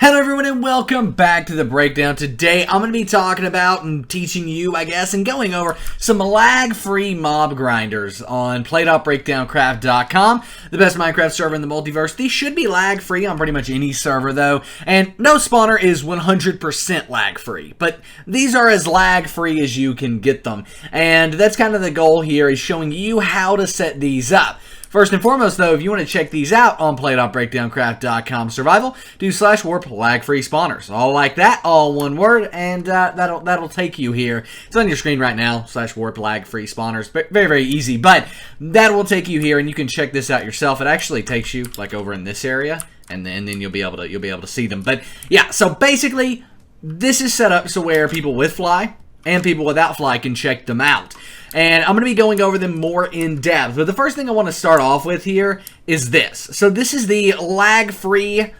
Hello everyone and welcome back to the breakdown. Today I'm going to be talking about and teaching you, I guess, and going over some lag-free mob grinders on played.breakdowncraft.com, the best Minecraft server in the multiverse. These should be lag-free on pretty much any server though, and no spawner is 100% lag-free, but these are as lag-free as you can get them, and that's kind of the goal here, is showing you how to set these up. First and foremost, though, if you want to check these out on play.breakdowncraft.com survival, do /warp lag-free spawners. All like that, all one word, and that'll take you here. It's on your screen right now, /warp lag-free spawners. Very, very easy, but that will take you here, and you can check this out yourself. It actually takes you like over in this area, and then you'll be able to see them. But yeah, so basically, this is set up so where people with fly and people without fly can check them out. And I'm going to be going over them more in depth. But the first thing I want to start off with here is this. So this is the lag-free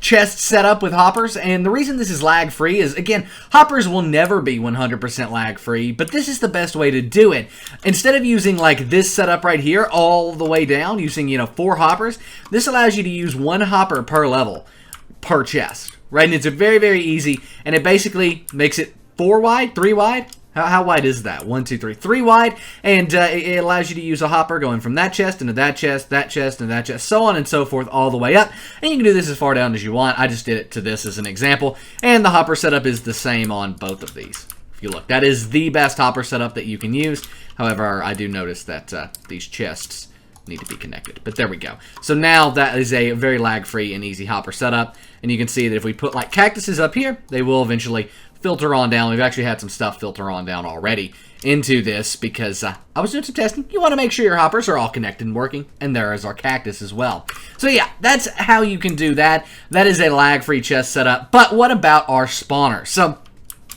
chest setup with hoppers. And the reason this is lag-free is, again, hoppers will never be 100% lag-free. But this is the best way to do it. Instead of using like this setup right here all the way down, using, 4 hoppers, this allows you to use 1 hopper per level per chest. Right? And it's very, very easy. And it basically makes it 4 wide, 3 wide. How wide is that? 1, 2, 3, 3 wide, and it allows you to use a hopper going from that chest into that chest, into that chest, so on and so forth all the way up. And you can do this as far down as you want. I just did it to this as an example, and the hopper setup is the same on both of these. If you look, that is the best hopper setup that you can use. However, I do notice that these chests need to be connected, but there we go. So now that is a very lag-free and easy hopper setup, and you can see that if we put like cactuses up here, they will eventually filter on down. We've actually had some stuff filter on down already into this because I was doing some testing. You want to make sure your hoppers are all connected and working, and there is our cactus as well. So yeah, that's how you can do that. That is a lag-free chest setup. But what about our spawners? So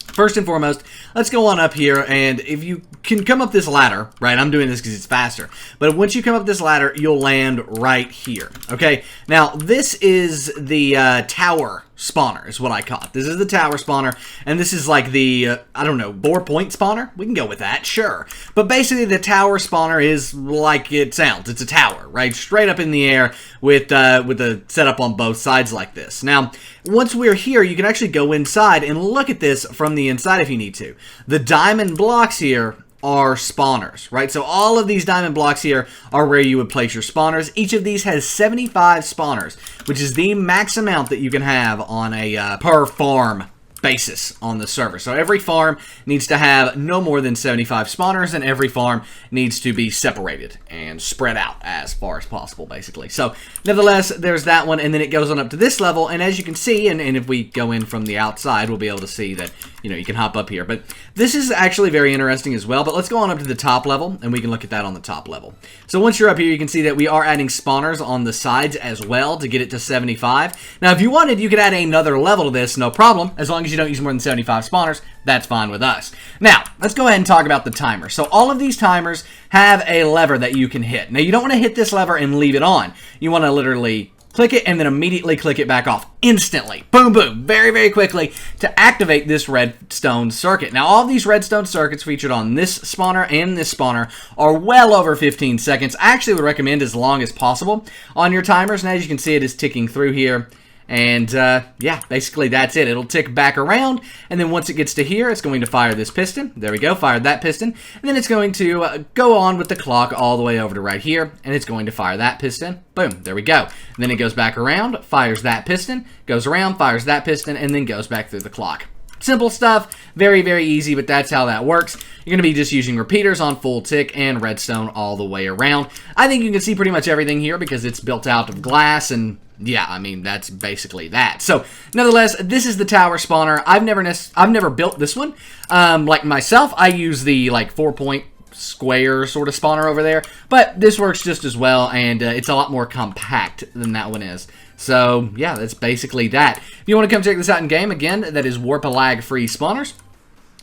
first and foremost, let's go on up here, and if you can come up this ladder, right, I'm doing this because it's faster, but once you come up this ladder, you'll land right here, okay? Now, this is the tower spawner, is what I call it. This is the tower spawner, and this is like the, I don't know, bore point spawner? We can go with that, sure. But basically, the tower spawner is like it sounds. It's a tower, right? Straight up in the air with the setup on both sides like this. Now, once we're here, you can actually go inside and look at this from the inside if you need to. The diamond blocks here are spawners, right? So all of these diamond blocks here are where you would place your spawners. Each of these has 75 spawners, which is the max amount that you can have on a per farm basis on the server. So every farm needs to have no more than 75 spawners, and every farm needs to be separated and spread out as far as possible, basically. So nevertheless, there's that one, and then it goes on up to this level, and as you can see, and if we go in from the outside, we'll be able to see that, you can hop up here. But this is actually very interesting as well, but let's go on up to the top level, and we can look at that on the top level. So once you're up here, you can see that we are adding spawners on the sides as well to get it to 75. Now, if you wanted, you could add another level to this, no problem, as long as you don't use more than 75 spawners, that's fine with us. Now, let's go ahead and talk about the timer. So all of these timers have a lever that you can hit. Now, you don't want to hit this lever and leave it on. You want to literally click it and then immediately click it back off instantly. Boom, boom, very, very quickly to activate this redstone circuit. Now, all these redstone circuits featured on this spawner and this spawner are well over 15 seconds. I actually would recommend as long as possible on your timers. And as you can see, it is ticking through here. And, yeah, basically that's it. It'll tick back around, and then once it gets to here, it's going to fire this piston. There we go, fired that piston. And then it's going to go on with the clock all the way over to right here, and it's going to fire that piston. Boom, there we go. And then it goes back around, fires that piston, goes around, fires that piston, and then goes back through the clock. Simple stuff, very, very easy, but that's how that works. You're going to be just using repeaters on full tick and redstone all the way around. I think you can see pretty much everything here because it's built out of glass, and yeah, I mean, that's basically that. So, nevertheless, this is the tower spawner. I've never built this one. Like myself, I use the 4-point square sort of spawner over there, but this works just as well, and it's a lot more compact than that one is. So, yeah, that's basically that. If you want to come check this out in game, again, that is Warp lag free spawners.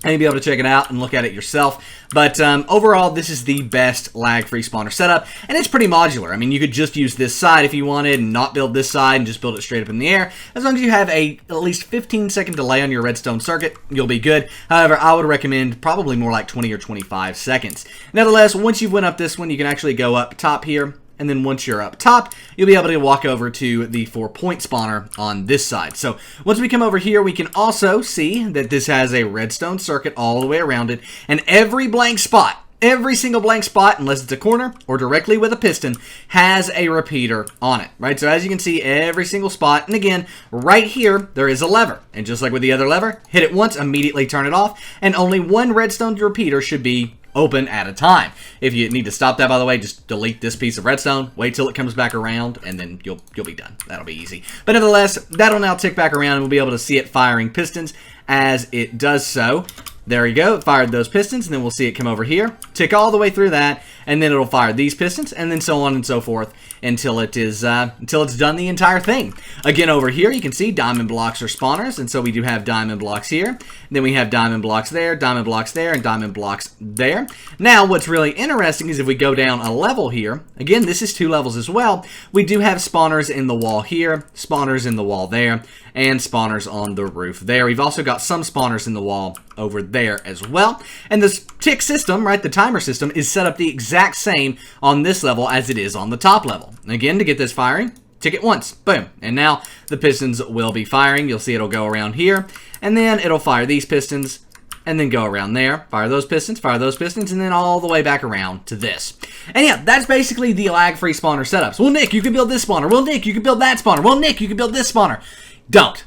And you'll be able to check it out and look at it yourself. But overall, this is the best lag-free spawner setup. And it's pretty modular. I mean, you could just use this side if you wanted and not build this side and just build it straight up in the air. As long as you have at least 15-second delay on your redstone circuit, you'll be good. However, I would recommend probably more like 20 or 25 seconds. Nevertheless, once you've went up this one, you can actually go up top here and then once you're up top, you'll be able to walk over to the 4-point spawner on this side. So once we come over here, we can also see that this has a redstone circuit all the way around it, and every blank spot, every single blank spot, unless it's a corner or directly with a piston, has a repeater on it, right? So as you can see, every single spot, and again, right here, there is a lever. And just like with the other lever, hit it once, immediately turn it off, and only one redstone repeater should be open at a time. If you need to stop that, by the way, just delete this piece of redstone, wait till it comes back around, and then you'll be done. That'll be easy. But nevertheless, that'll now tick back around, and we'll be able to see it firing pistons as it does so. There you go, it fired those pistons, and then we'll see it come over here, tick all the way through that, and then it'll fire these pistons, and then so on and so forth until it is until it's done the entire thing. Again, over here you can see diamond blocks are spawners, and so we do have diamond blocks here, and then we have diamond blocks there, diamond blocks there, and diamond blocks there. Now, what's really interesting is if we go down a level here, again, this is 2 levels as well, we do have spawners in the wall here, spawners in the wall there, and spawners on the roof there. We've also got some spawners in the wall over there as well. And this tick system, right, the timer system, is set up the exact same on this level as it is on the top level. Again, to get this firing, tick it once, boom. And now the pistons will be firing. You'll see it'll go around here, and then it'll fire these pistons, and then go around there, fire those pistons, and then all the way back around to this. And yeah, that's basically the lag-free spawner setups. Well, Nick, you can build this spawner. Well, Nick, you can build that spawner. Well, Nick, you can build this spawner. Don't.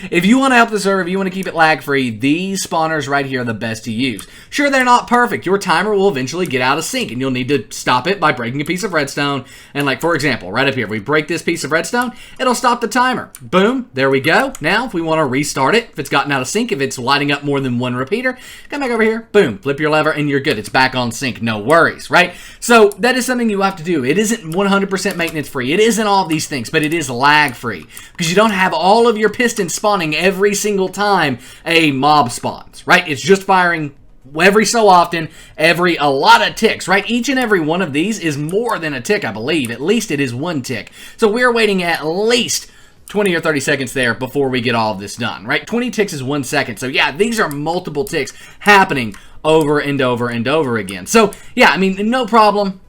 If you want to help the server, if you want to keep it lag-free, these spawners right here are the best to use. Sure, they're not perfect. Your timer will eventually get out of sync, and you'll need to stop it by breaking a piece of redstone. And like, for example, right up here, if we break this piece of redstone, it'll stop the timer. Boom, there we go. Now, if we want to restart it, if it's gotten out of sync, if it's lighting up more than one repeater, come back over here, boom, flip your lever, and you're good. It's back on sync, no worries, right? So that is something you have to do. It isn't 100% maintenance-free. It isn't all of these things, but it is lag-free, because you don't have all of your pistons spawning every single time a mob spawns, right? It's just firing every so often, a lot of ticks, right? Each and every one of these is more than a tick, I believe. At least it is 1 tick. So we're waiting at least 20 or 30 seconds there before we get all of this done, right? 20 ticks is 1 second. So yeah, these are multiple ticks happening over and over and over again. So yeah, I mean, no problem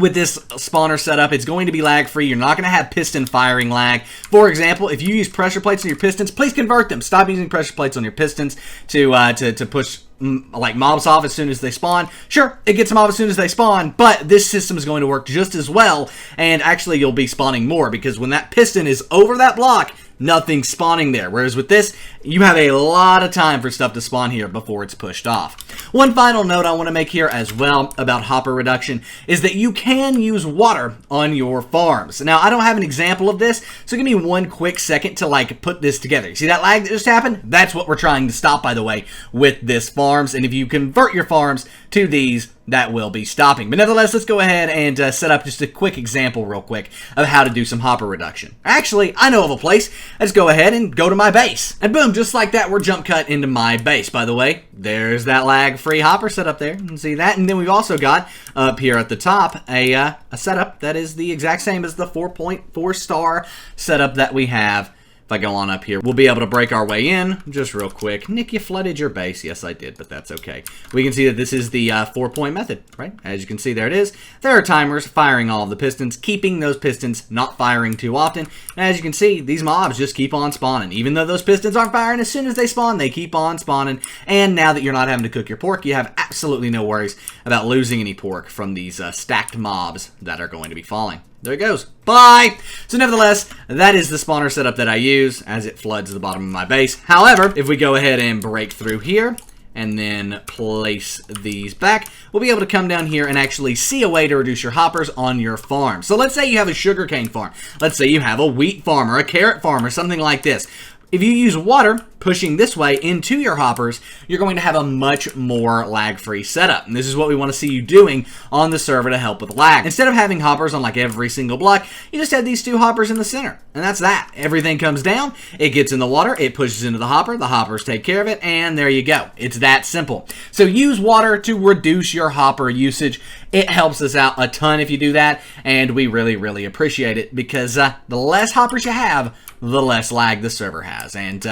with this spawner setup. It's going to be lag free. You're not going to have piston firing lag. For example, if you use pressure plates on your pistons, please convert them. Stop using pressure plates on your pistons to push like mobs off as soon as they spawn. Sure, it gets them off as soon as they spawn, but this system is going to work just as well, and actually you'll be spawning more, because when that piston is over that block, nothing's spawning there. Whereas with this, you have a lot of time for stuff to spawn here before it's pushed off. One final note I want to make here as well about hopper reduction is that you can use water on your farms. Now, I don't have an example of this, so give me 1 quick second to like put this together. You see that lag that just happened? That's what we're trying to stop, by the way, with this farms. And if you convert your farms to these, that will be stopping. But nevertheless, let's go ahead and set up just a quick example real quick of how to do some hopper reduction. Actually, I know of a place. Let's go ahead and go to my base. And boom, just like that, we're jump cut into my base. By the way, there's that lag-free hopper setup there. You can see that. And then we've also got up here at the top a setup that is the exact same as the 4.4 star setup that we have. If I go on up here, we'll be able to break our way in just real quick. Nick, you flooded your base. Yes, I did, but that's okay. We can see that this is the 4-point method, right? As you can see, there it is. There are timers firing all of the pistons, keeping those pistons not firing too often. And as you can see, these mobs just keep on spawning. Even though those pistons aren't firing, as soon as they spawn, they keep on spawning. And now that you're not having to cook your pork, you have absolutely no worries about losing any pork from these stacked mobs that are going to be falling. There it goes. Bye! So nevertheless, that is the spawner setup that I use as it floods the bottom of my base. However, if we go ahead and break through here and then place these back, we'll be able to come down here and actually see a way to reduce your hoppers on your farm. So let's say you have a sugarcane farm. Let's say you have a wheat farm or a carrot farm or something like this. If you use water pushing this way into your hoppers, you're going to have a much more lag-free setup. And this is what we want to see you doing on the server to help with lag. Instead of having hoppers on like every single block, you just have these 2 hoppers in the center. And that's that. Everything comes down, it gets in the water, it pushes into the hoppers take care of it, and there you go. It's that simple. So use water to reduce your hopper usage. It helps us out a ton if you do that, and we really, really appreciate it, because the less hoppers you have, the less lag the server has. And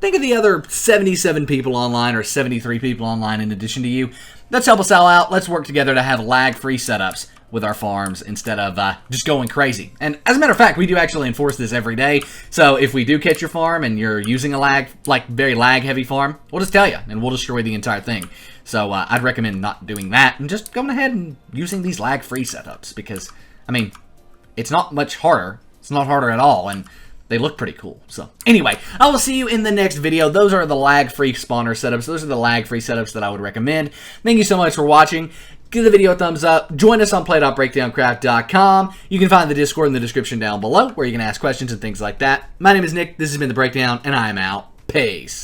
think of the other 77 people online or 73 people online in addition to you. Let's help us all out. Let's work together to have lag-free setups with our farms instead of just going crazy. And as a matter of fact, we do actually enforce this every day. So if we do catch your farm and you're using a very lag-heavy farm, we'll just tell you, and we'll destroy the entire thing. So I'd recommend not doing that and just going ahead and using these lag-free setups because, I mean, it's not much harder. It's not harder at all, and they look pretty cool. So anyway, I will see you in the next video. Those are the lag-free spawner setups. Those are the lag-free setups that I would recommend. Thank you so much for watching. Give the video a thumbs up. Join us on play.breakdowncraft.com. You can find the Discord in the description down below where you can ask questions and things like that. My name is Nick. This has been The Breakdown, and I am out. Peace.